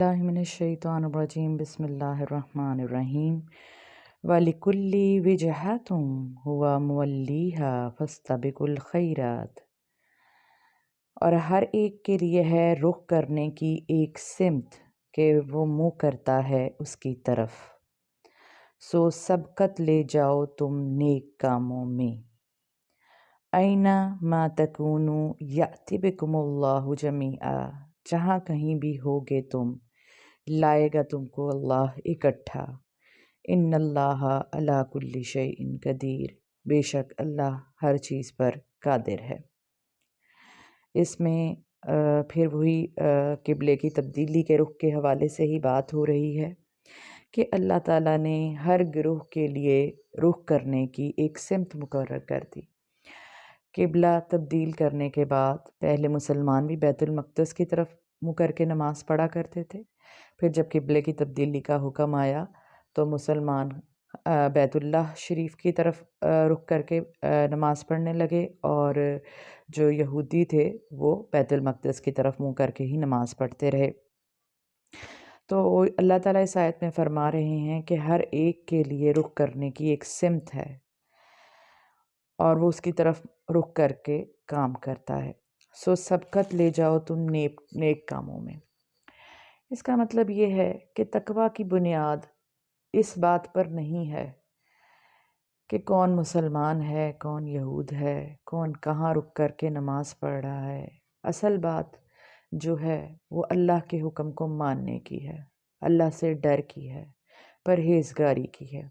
اللہ من الشیطان الرجیم بسم اللہ الرحمن الرحیم وَلِكُلِّ وِجْهَةٌ هُوَ مُوَلِّيهَا فَاسْتَبِقُوا الْخَيْرَاتِ، اور ہر ایک کے لیے ہے رخ کرنے کی ایک سمت کہ وہ منہ کرتا ہے اس کی طرف، سو سبقت لے جاؤ تم نیک کاموں میں۔ اینا ما تکونوا یأتی بکم اللہ جمیعا، جہاں کہیں بھی ہوگے تم لائے گا تم کو اللہ اکٹھا۔ ان اللہ علی کل شیء قدیر، بے شک اللہ ہر چیز پر قادر ہے۔ اس میں پھر وہی قبلے کی تبدیلی کے رخ کے حوالے سے ہی بات ہو رہی ہے کہ اللہ تعالیٰ نے ہر گروہ کے لیے رخ کرنے کی ایک سمت مقرر کر دی۔ قبلہ تبدیل کرنے کے بعد پہلے مسلمان بھی بیت المقدس کی طرف منہ کر کے نماز پڑھا کرتے تھے، پھر جب قبلے کی تبدیلی کا حکم آیا تو مسلمان بیت اللہ شریف کی طرف رخ کر کے نماز پڑھنے لگے، اور جو یہودی تھے وہ بیت المقدس کی طرف منہ کر کے ہی نماز پڑھتے رہے۔ تو اللہ تعالیٰ اس آیت میں فرما رہے ہیں کہ ہر ایک کے لیے رخ کرنے کی ایک سمت ہے اور وہ اس کی طرف رخ کر کے کام کرتا ہے، سو سبقت لے جاؤ تم نیک کاموں میں۔ اس کا مطلب یہ ہے کہ تقویٰ کی بنیاد اس بات پر نہیں ہے کہ کون مسلمان ہے، کون یہود ہے، کون کہاں رک کر کے نماز پڑھ رہا ہے۔ اصل بات جو ہے وہ اللہ کے حکم کو ماننے کی ہے، اللہ سے ڈر کی ہے، پرہیزگاری کی ہے۔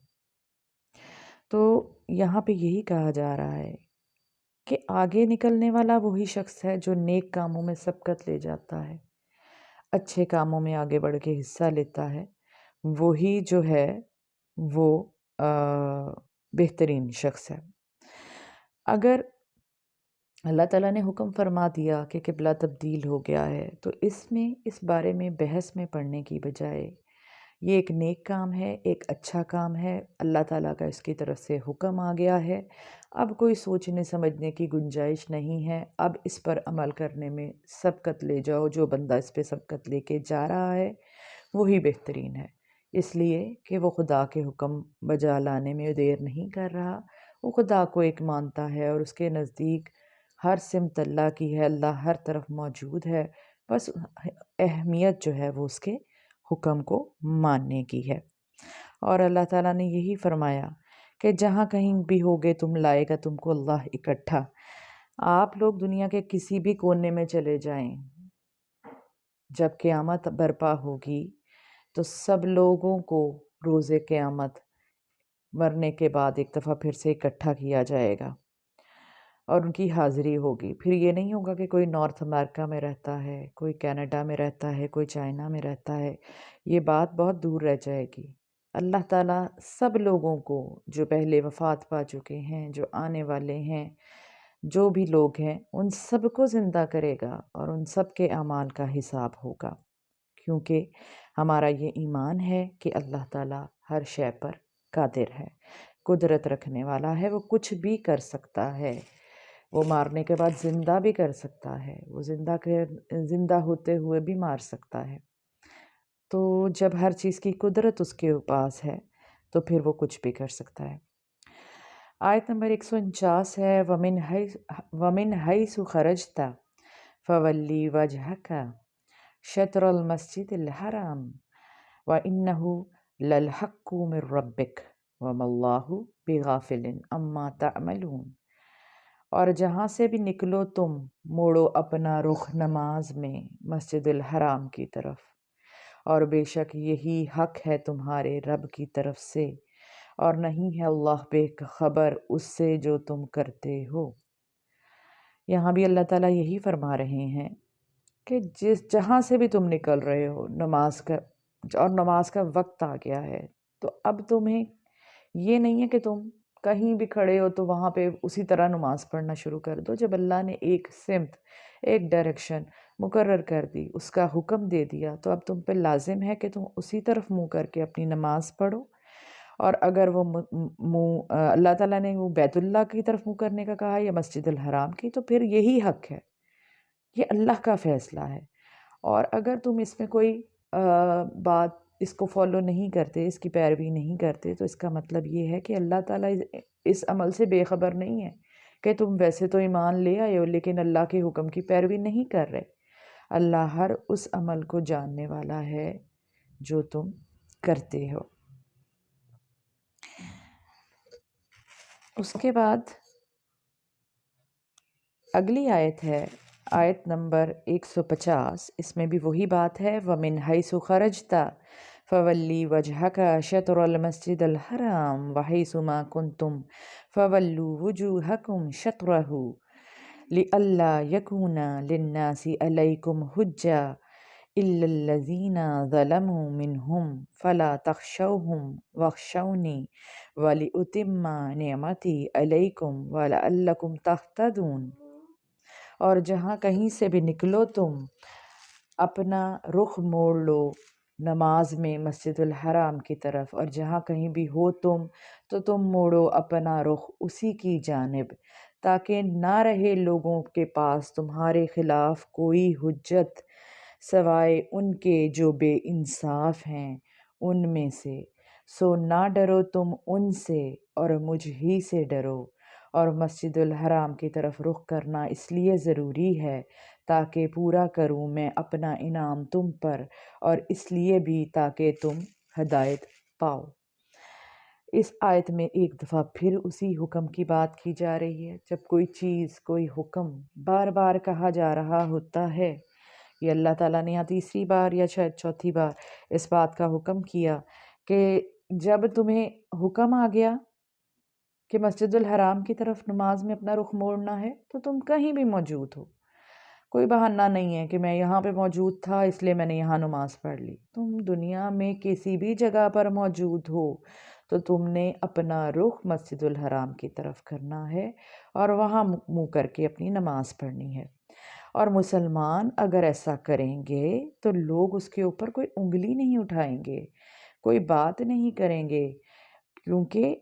تو یہاں پہ یہی کہا جا رہا ہے کہ آگے نکلنے والا وہی شخص ہے جو نیک کاموں میں سبقت لے جاتا ہے، اچھے کاموں میں آگے بڑھ کے حصہ لیتا ہے، وہی جو ہے وہ بہترین شخص ہے۔ اگر اللہ تعالیٰ نے حکم فرما دیا کہ قبلہ تبدیل ہو گیا ہے تو اس بارے میں بحث میں پڑھنے کی بجائے یہ ایک نیک کام ہے، ایک اچھا کام ہے، اللہ تعالیٰ کا اس کی طرف سے حکم آ گیا ہے، اب کوئی سوچنے سمجھنے کی گنجائش نہیں ہے، اب اس پر عمل کرنے میں سبقت لے جاؤ۔ جو بندہ اس پہ سبقت لے کے جا رہا ہے وہی بہترین ہے، اس لیے کہ وہ خدا کے حکم بجا لانے میں دیر نہیں کر رہا، وہ خدا کو ایک مانتا ہے اور اس کے نزدیک ہر سمت اللہ کی ہے، اللہ ہر طرف موجود ہے، بس اہمیت جو ہے وہ اس کے حکم کو ماننے کی ہے۔ اور اللہ تعالیٰ نے یہی فرمایا کہ جہاں کہیں بھی ہوگے تم لائے گا تم کو اللہ اکٹھا۔ آپ لوگ دنیا کے کسی بھی کونے میں چلے جائیں، جب قیامت برپا ہوگی تو سب لوگوں کو روز قیامت مرنے کے بعد ایک دفعہ پھر سے اکٹھا کیا جائے گا اور ان کی حاضری ہوگی۔ پھر یہ نہیں ہوگا کہ کوئی نارتھ امریکہ میں رہتا ہے، کوئی کینیڈا میں رہتا ہے، کوئی چائنا میں رہتا ہے، یہ بات بہت دور رہ جائے گی۔ اللہ تعالیٰ سب لوگوں کو، جو پہلے وفات پا چکے ہیں، جو آنے والے ہیں، جو بھی لوگ ہیں، ان سب کو زندہ کرے گا اور ان سب کے اعمال کا حساب ہوگا، کیونکہ ہمارا یہ ایمان ہے کہ اللہ تعالیٰ ہر شے پر قادر ہے، قدرت رکھنے والا ہے، وہ کچھ بھی کر سکتا ہے، وہ مارنے کے بعد زندہ بھی کر سکتا ہے، وہ زندہ ہوتے ہوئے بھی مار سکتا ہے۔ تو جب ہر چیز کی قدرت اس کے پاس ہے تو پھر وہ کچھ بھی کر سکتا ہے۔ آیت نمبر 149 ہے وَمِنْ حَيْثُ خَرَجْتَ فَوَلِّ وَجْهَكَ شَطْرَ الْمَسْجِدِ الْحَرَامِ وَإِنَّهُ لَلْحَقُّ مِنْ رَبِّكَ وَمَا اللَّهُ بِغَافِلٍ عَمَّا تَعْمَلُونَ، اور جہاں سے بھی نکلو تم موڑو اپنا رخ نماز میں مسجد الحرام کی طرف، اور بے شک یہی حق ہے تمہارے رب کی طرف سے، اور نہیں ہے اللہ بے خبر اس سے جو تم کرتے ہو۔ یہاں بھی اللہ تعالیٰ یہی فرما رہے ہیں کہ جہاں سے بھی تم نکل رہے ہو نماز کا وقت آ گیا ہے، تو اب تمہیں یہ نہیں ہے کہ تم کہیں بھی کھڑے ہو تو وہاں پہ اسی طرح نماز پڑھنا شروع کر دو۔ جب اللہ نے ایک سمت، ایک ڈائریکشن مقرر کر دی، اس کا حکم دے دیا، تو اب تم پہ لازم ہے کہ تم اسی طرف منہ کر کے اپنی نماز پڑھو۔ اور اگر وہ اللہ تعالیٰ نے وہ بیت اللہ کی طرف منہ کرنے کا کہا یا مسجد الحرام کی، تو پھر یہی حق ہے، یہ اللہ کا فیصلہ ہے۔ اور اگر تم اس میں کوئی بات اس کو فالو نہیں کرتے، اس کی پیروی نہیں کرتے، تو اس کا مطلب یہ ہے کہ اللہ تعالیٰ اس عمل سے بے خبر نہیں ہے کہ تم ویسے تو ایمان لے آئے ہو لیکن اللہ کے حکم کی پیروی نہیں کر رہے۔ اللہ ہر اس عمل کو جاننے والا ہے جو تم کرتے ہو۔ اس کے بعد اگلی آیت ہے آیت نمبر 150، اس میں بھی وہی بات ہے، وَمِنْ حَيْثُ خَرَجْتَ فَوَلِّ وَجْهَكَ شَطْرَ الْمَسْجِدِ الْحَرَامِ وَحَيْثُ مَا كُنْتُمْ فَوَلُّوا وُجُوهَكُمْ شَطْرَهُ لِئَلَّا يَكُونَ لِلنَّاسِ عَلَيْكُمْ حُجَّةٌ إِلَّا الَّذِينَ ظَلَمُوا مِنْهُمْ فَلَا تَخْشَوْهُمْ وَاخْشَوْنِي وَلِأُتِمَّ نِعْمَتِي عَلَيْكُمْ وَلَعَلَّكُمْ تَهْتَدُونَ۔ اور جہاں کہیں سے بھی نکلو تم اپنا رخ موڑ لو نماز میں مسجد الحرام کی طرف، اور جہاں کہیں بھی ہو تم تو تم موڑو اپنا رخ اسی کی جانب، تاکہ نہ رہے لوگوں کے پاس تمہارے خلاف کوئی حجت سوائے ان کے جو بے انصاف ہیں ان میں سے، سو نہ ڈرو تم ان سے اور مجھ ہی سے ڈرو۔ اور مسجد الحرام کی طرف رخ کرنا اس لیے ضروری ہے تاکہ پورا کروں میں اپنا انعام تم پر، اور اس لیے بھی تاکہ تم ہدایت پاؤ۔ اس آیت میں ایک دفعہ پھر اسی حکم کی بات کی جا رہی ہے۔ جب کوئی چیز، کوئی حکم بار بار کہا جا رہا ہوتا ہے، یہ اللہ تعالیٰ نے یہاں تیسری بار یا شاید چوتھی بار اس بات کا حکم کیا کہ جب تمہیں حکم آ گیا کہ مسجد الحرام کی طرف نماز میں اپنا رخ موڑنا ہے تو تم کہیں بھی موجود ہو، کوئی بہانہ نہیں ہے کہ میں یہاں پہ موجود تھا اس لیے میں نے یہاں نماز پڑھ لی۔ تم دنیا میں کسی بھی جگہ پر موجود ہو تو تم نے اپنا رخ مسجد الحرام کی طرف کرنا ہے اور وہاں منہ کر کے اپنی نماز پڑھنی ہے۔ اور مسلمان اگر ایسا کریں گے تو لوگ اس کے اوپر کوئی انگلی نہیں اٹھائیں گے، کوئی بات نہیں کریں گے، کیونکہ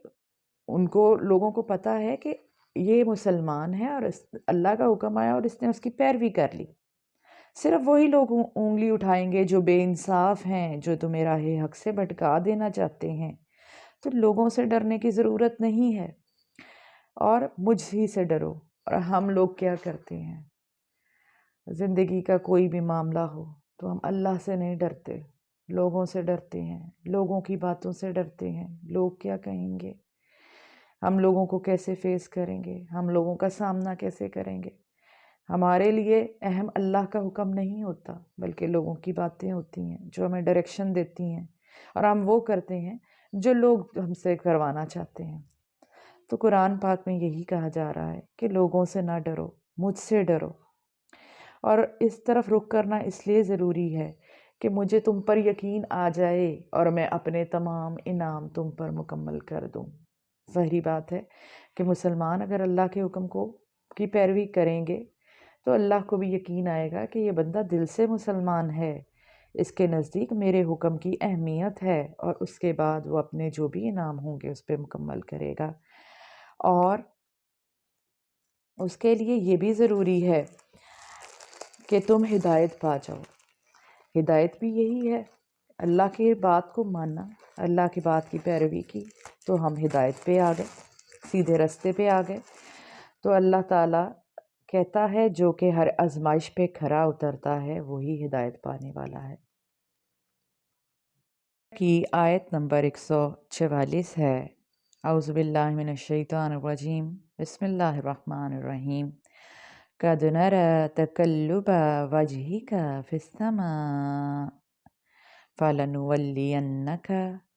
ان کو لوگوں کو پتہ ہے کہ یہ مسلمان ہے اور اللہ کا حکم آیا اور اس نے اس کی پیروی کر لی۔ صرف وہی لوگ انگلی اٹھائیں گے جو بے انصاف ہیں، جو تمہیں راہ حق سے بھٹکا دینا چاہتے ہیں۔ تو لوگوں سے ڈرنے کی ضرورت نہیں ہے، اور مجھ ہی سے ڈرو۔ اور ہم لوگ کیا کرتے ہیں، زندگی کا کوئی بھی معاملہ ہو تو ہم اللہ سے نہیں ڈرتے، لوگوں سے ڈرتے ہیں، لوگوں کی باتوں سے ڈرتے ہیں، لوگ کیا کہیں گے، ہم لوگوں کو کیسے فیس کریں گے، ہم لوگوں کا سامنا کیسے کریں گے۔ ہمارے لیے اہم اللہ کا حکم نہیں ہوتا بلکہ لوگوں کی باتیں ہوتی ہیں جو ہمیں ڈائریکشن دیتی ہیں، اور ہم وہ کرتے ہیں جو لوگ ہم سے کروانا چاہتے ہیں۔ تو قرآن پاک میں یہی کہا جا رہا ہے کہ لوگوں سے نہ ڈرو، مجھ سے ڈرو۔ اور اس طرف رخ کرنا اس لیے ضروری ہے کہ مجھے تم پر یقین آ جائے اور میں اپنے تمام انعام تم پر مکمل کر دوں۔ ظاہری بات ہے کہ مسلمان اگر اللہ کے حکم کی پیروی کریں گے تو اللہ کو بھی یقین آئے گا کہ یہ بندہ دل سے مسلمان ہے، اس کے نزدیک میرے حکم کی اہمیت ہے، اور اس کے بعد وہ اپنے جو بھی انعام ہوں گے اس پہ مکمل کرے گا۔ اور اس کے لیے یہ بھی ضروری ہے کہ تم ہدایت پا جاؤ۔ ہدایت بھی یہی ہے، اللہ کی بات کو ماننا، اللہ کی بات کی پیروی کی تو ہم ہدایت پہ آ گئے، سیدھے رستے پہ آ گئے۔ تو اللہ تعالیٰ کہتا ہے جو کہ ہر آزمائش پہ کھرا اترتا ہے وہی ہدایت پانے والا ہے۔ کی آیت نمبر 144 ہے، اعوذ باللہ من الشیطان الرجیم، بسم اللہ الرحمن الرحیم، قَدْ نَرَى تَقَلُّبَ وَجْهِكَ فِي السَّمَاءِ فَلَنُوَلِّيَنَّكَ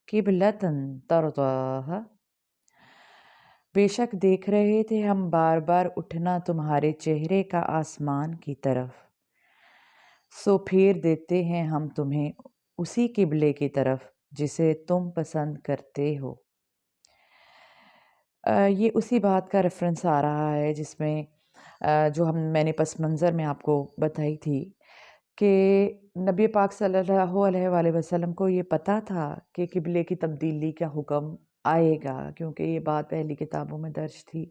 قِبْلَةً تَرْضَاهَا۔ بے شک دیکھ رہے تھے ہم بار بار اٹھنا تمہارے چہرے کا آسمان کی طرف، سو پھیر دیتے ہیں ہم تمہیں اسی قبلے کی طرف جسے تم پسند کرتے ہو۔ یہ اسی بات کا ریفرنس آ رہا ہے جس میں جو میں نے پس منظر میں آپ کو بتائی تھی کہ نبی پاک صلی اللہ علیہ وآلہ وسلم کو یہ پتہ تھا کہ قبلے کی تبدیلی کا حکم آئے گا، کیونکہ یہ بات پہلی کتابوں میں درج تھی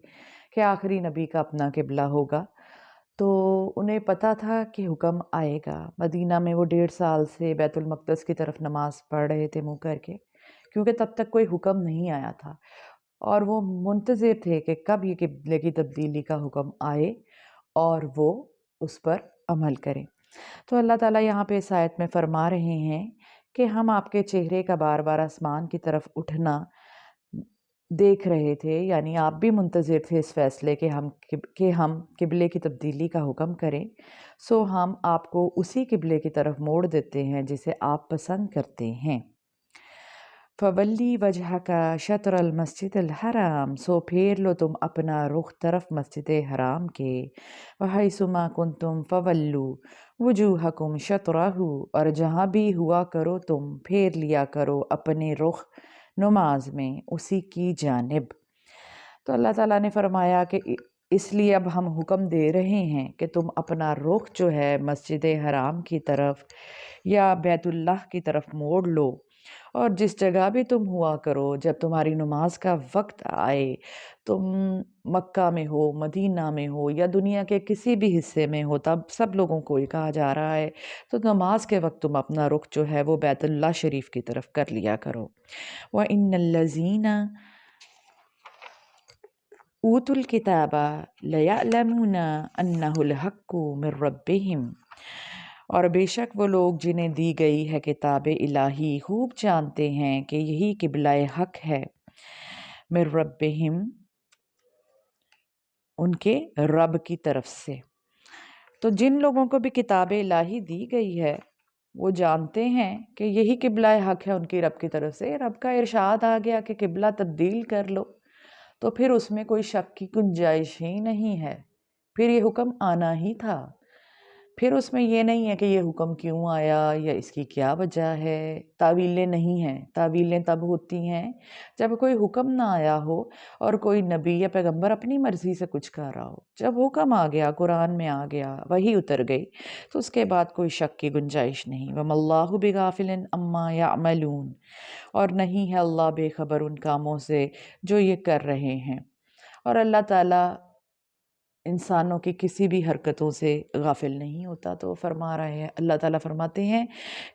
کہ آخری نبی کا اپنا قبلہ ہوگا۔ تو انہیں پتہ تھا کہ حکم آئے گا۔ مدینہ میں وہ 1.5 سال سے بیت المقدس کی طرف نماز پڑھ رہے تھے منہ کر کے، کیونکہ تب تک کوئی حکم نہیں آیا تھا، اور وہ منتظر تھے کہ کب یہ قبلے کی تبدیلی کا حکم آئے اور وہ اس پر عمل کریں۔ تو اللہ تعالیٰ یہاں پہ اس آیت میں فرما رہے ہیں کہ ہم آپ کے چہرے کا بار بار آسمان کی طرف اٹھنا دیکھ رہے تھے، یعنی آپ بھی منتظر تھے اس فیصلے کہ ہم قبلے کی تبدیلی کا حکم کریں، سو ہم آپ کو اسی قبلے کی طرف موڑ دیتے ہیں جسے آپ پسند کرتے ہیں۔ فولی وجہ کا شطر المسجد الحرام، سو پھیر لو تم اپنا رخ طرف مسجد حرام کے، وحیث ما کنتم فولو وجوہکم شطرہ، اور جہاں بھی ہوا کرو تم پھیر لیا کرو اپنے رخ نماز میں اسی کی جانب۔ تو اللہ تعالیٰ نے فرمایا کہ اس لیے اب ہم حکم دے رہے ہیں کہ تم اپنا رخ جو ہے مسجد حرام کی طرف یا بیت اللہ کی طرف موڑ لو، اور جس جگہ بھی تم ہوا کرو، جب تمہاری نماز کا وقت آئے، تم مکہ میں ہو، مدینہ میں ہو یا دنیا کے کسی بھی حصے میں ہو، تب سب لوگوں کو یہ کہا جا رہا ہے تو نماز کے وقت تم اپنا رخ جو ہے وہ بیت اللہ شریف کی طرف کر لیا کرو۔ وَإِنَّ الَّذِينَ اوتوا الکتاب لیعلمون انہ الحق من ربہم، اور بے شک وہ لوگ جنہیں دی گئی ہے کتاب الہی خوب جانتے ہیں کہ یہی قبلہ حق ہے، من ربہم، ان کے رب کی طرف سے۔ تو جن لوگوں کو بھی کتاب الہی دی گئی ہے وہ جانتے ہیں کہ یہی قبلہ حق ہے ان کی رب کی طرف سے۔ رب کا ارشاد آ گیا کہ قبلہ تبدیل کر لو، تو پھر اس میں کوئی شک کی گنجائش ہی نہیں ہے، پھر یہ حکم آنا ہی تھا۔ پھر اس میں یہ نہیں ہے کہ یہ حکم کیوں آیا یا اس کی کیا وجہ ہے، تعویلیں نہیں ہیں۔ تعویلیں تب ہوتی ہیں جب کوئی حکم نہ آیا ہو اور کوئی نبی یا پیغمبر اپنی مرضی سے کچھ کر رہا ہو۔ جب حکم آ گیا، قرآن میں آ گیا، وحی اتر گئی، تو اس کے بعد کوئی شک کی گنجائش نہیں۔ وَمَا اللَّهُ بِغَافِلٍ عَمَّا يَعْمَلُونَ، اور نہیں ہے اللہ بے خبر ان کاموں سے جو یہ کر رہے ہیں، اور اللہ تعالیٰ انسانوں کی کسی بھی حرکتوں سے غافل نہیں ہوتا۔ تو فرما رہے ہیں، اللہ تعالیٰ فرماتے ہیں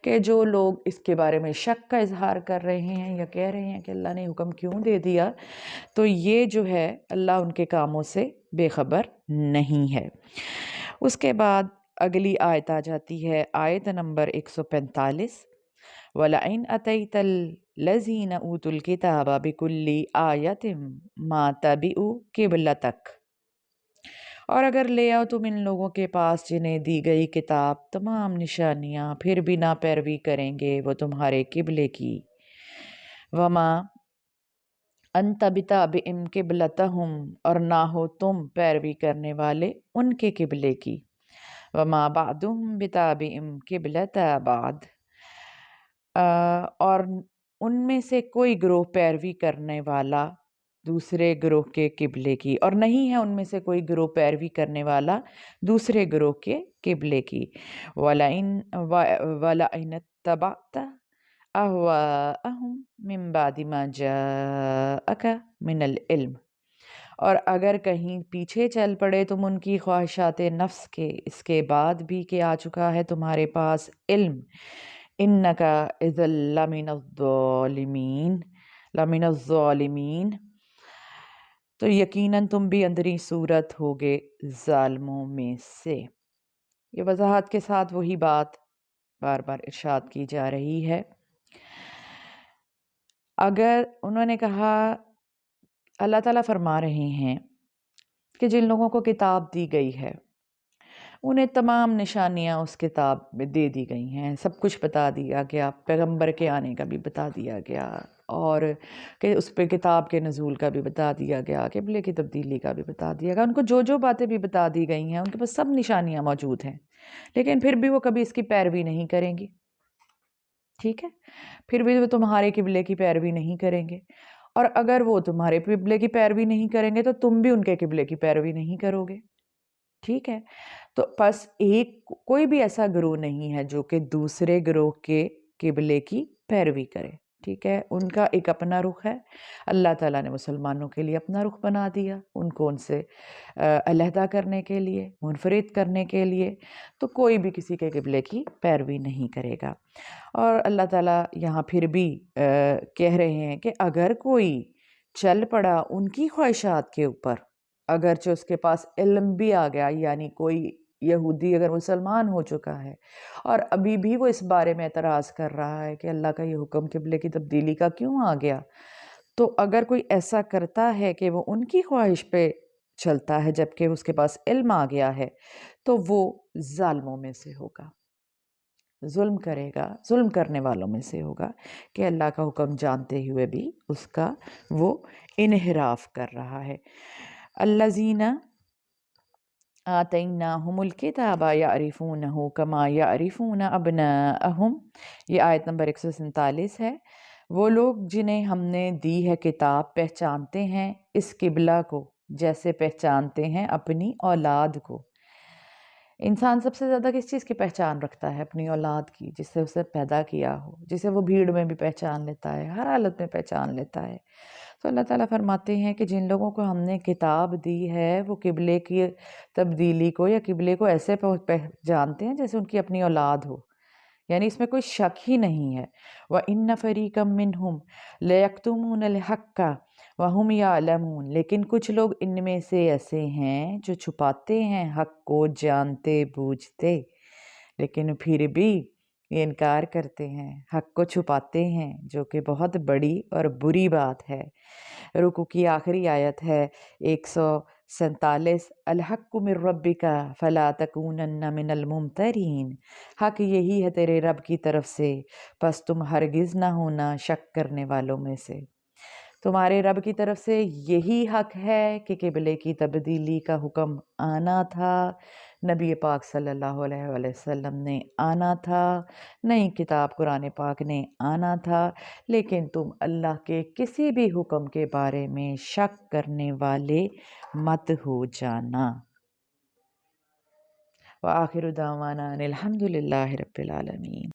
کہ جو لوگ اس کے بارے میں شک کا اظہار کر رہے ہیں یا کہہ رہے ہیں کہ اللہ نے حکم کیوں دے دیا، تو یہ جو ہے اللہ ان کے کاموں سے بے خبر نہیں ہے۔ اس کے بعد اگلی آیت آ جاتی ہے، آیت نمبر 145، وَلَئِنْ أَتَيْتَ الَّذِينَ أُوتُوا الْكِتَابَ بِكُلِّ آیَةٍ مَا تَبِعُوا قِبْلَتَكَ، اور اگر لے آؤ تم ان لوگوں کے پاس جنہیں دی گئی کتاب تمام نشانیاں، پھر بھی نہ پیروی کریں گے وہ تمہارے قبلے کی۔ وما انت بتابع قبلتہم، اور نہ ہو تم پیروی کرنے والے ان کے قبلے کی۔ وما بعضهم بتابع قبلۃ بعض، اور ان میں سے کوئی گروہ پیروی کرنے والا دوسرے گروہ کے قبلے کی، اور نہیں ہے ان میں سے کوئی گروہ پیروی کرنے والا دوسرے گروہ کے قبلے کی۔ وَلَئِنِ اتَّبَعْتَ أَهْوَاءَهُمْ مِنْ بَعْدِ مَا جَاءَكَ مِنَ الْعِلْمِ، اور اگر کہیں پیچھے چل پڑے تم ان کی خواہشات نفس کے، اس کے بعد بھی کہ آ چکا ہے تمہارے پاس علم، إِنَّكَ إِذًا لَمِنَ الظَّالِمِينَ، تو یقیناً تم بھی اندری صورت ہوگے ظالموں میں سے۔ یہ وضاحت کے ساتھ وہی بات بار بار ارشاد کی جا رہی ہے۔ اگر انہوں نے کہا، اللہ تعالیٰ فرما رہے ہیں کہ جن لوگوں کو کتاب دی گئی ہے انہیں تمام نشانیاں اس کتاب میں دے دی گئی ہیں، سب کچھ بتا دیا گیا، پیغمبر کے آنے کا بھی بتا دیا گیا، اور کہ اس پہ کتاب کے نزول کا بھی بتا دیا گیا، قبلے کی تبدیلی کا بھی بتا دیا گیا، ان کو جو جو باتیں بھی بتا دی گئی ہیں، ان کے پاس سب نشانیاں موجود ہیں، لیکن پھر بھی وہ کبھی اس کی پیروی نہیں کریں گی۔ ٹھیک ہے، پھر بھی وہ تمہارے قبلے کی پیروی نہیں کریں گے، اور اگر وہ تمہارے قبلے کی پیروی نہیں کریں گے تو تم بھی ان کے قبلے کی پیروی نہیں کرو گے۔ ٹھیک ہے، تو بس کوئی بھی ایسا گروہ نہیں ہے جو کہ دوسرے گروہ کے قبلے کی پیروی کرے۔ ٹھیک ہے، ان کا ایک اپنا رخ ہے، اللہ تعالیٰ نے مسلمانوں کے لیے اپنا رخ بنا دیا، ان کو ان سے علیحدہ کرنے کے لیے، منفرد کرنے کے لیے، تو کوئی بھی کسی کے قبلے کی پیروی نہیں کرے گا۔ اور اللہ تعالیٰ یہاں پھر بھی کہہ رہے ہیں کہ اگر کوئی چل پڑا ان کی خواہشات کے اوپر، اگرچہ اس کے پاس علم بھی آ گیا، یعنی کوئی یہودی اگر مسلمان ہو چکا ہے اور ابھی بھی وہ اس بارے میں اعتراض کر رہا ہے کہ اللہ کا یہ حکم قبلے کی تبدیلی کا کیوں آ گیا، تو اگر کوئی ایسا کرتا ہے کہ وہ ان کی خواہش پہ چلتا ہے جبکہ اس کے پاس علم آ گیا ہے، تو وہ ظالموں میں سے ہوگا، ظلم کرے گا، ظلم کرنے والوں میں سے ہوگا کہ اللہ کا حکم جانتے ہوئے بھی اس کا وہ انحراف کر رہا ہے۔ الذین آتیناہم الکتاب یعرفونہ کما یعرفون ابناءہم، یہ آیت نمبر 147 ہے۔ وہ لوگ جنہیں ہم نے دی ہے کتاب پہچانتے ہیں اس قبلہ کو جیسے پہچانتے ہیں اپنی اولاد کو۔ انسان سب سے زیادہ کس چیز کی پہچان رکھتا ہے؟ اپنی اولاد کی، جس سے اسے پیدا کیا ہو، جسے وہ بھیڑ میں بھی پہچان لیتا ہے، ہر حالت میں پہچان لیتا ہے۔ تو اللہ تعالیٰ فرماتے ہیں کہ جن لوگوں کو ہم نے کتاب دی ہے وہ قبلے کی تبدیلی کو یا قبلے کو ایسے جانتے ہیں جیسے ان کی اپنی اولاد ہو، یعنی اس میں کوئی شک ہی نہیں ہے۔ وَإِنَّ فَرِيقًا مِّنْهُمْ لَيَكْتُمُونَ الْحَقَّ وَهُمْ يَعْلَمُونَ، لیکن کچھ لوگ ان میں سے ایسے ہیں جو چھپاتے ہیں حق کو جانتے بوجھتے، لیکن پھر بھی یہ انکار کرتے ہیں، حق کو چھپاتے ہیں، جو کہ بہت بڑی اور بری بات ہے۔ رکوع کی آخری آیت ہے 147، الحق من ربک فلا تکونن من الممترین، حق یہی ہے تیرے رب کی طرف سے، پس تم ہرگز نہ ہونا شک کرنے والوں میں سے۔ تمہارے رب کی طرف سے یہی حق ہے کہ قبلے کی تبدیلی کا حکم آنا تھا، نبی پاک صلی اللہ علیہ وآلہ وسلم نے آنا تھا، نئی کتاب قرآن پاک نے آنا تھا، لیکن تم اللہ کے کسی بھی حکم کے بارے میں شک کرنے والے مت ہو جانا۔ وآخر دعوانا ان الحمد للہ رب العالمین۔